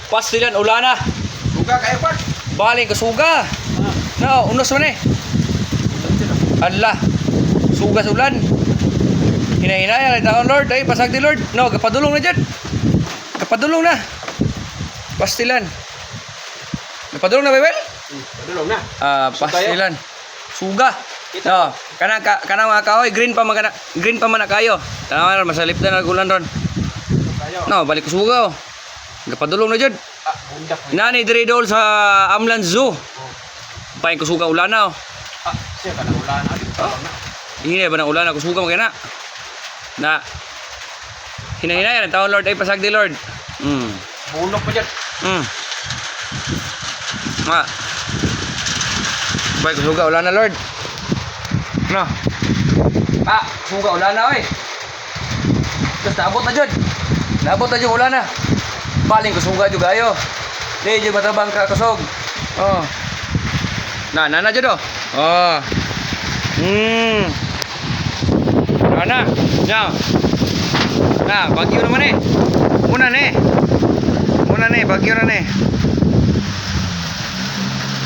Pastilan ulana. Buka kayo part. Baling kasuga. No, unos man eh. Allah. Suga sa ulan. Hinahinaya taon Lord, ay pasag di Lord. No, kapadulong na dyan. Kapadulong na. Pastilan. Kapadulong na, Bebel? Padulong na. Pastilan. Suga. No, kanang mga kahoy green pa man na kayo. Tanaw masalip na nagulan ron. Kayo. No, balik ko suga oh. Kapadulong na jud. Undak. Nani diri dol sa Amlan Zoo. Paing ko suga ulan na oh. Siya ka na ulan. Hina ba ng ulan ako suga magana. Na hinahinaya na taon Lord ay pasag di Lord. Bunok pa dyan. Baik ko suga ulan na Lord. No. Suga ulan na oy. Tapos naabot na jud. Naabot na jud ulan na. Paling ko suga jud ayo. Di jud matabang ka kusog. Oh. Na jud oh. Oh. Na. Now. Na, bagyo naman eh. Muna ne, bagyo na ne.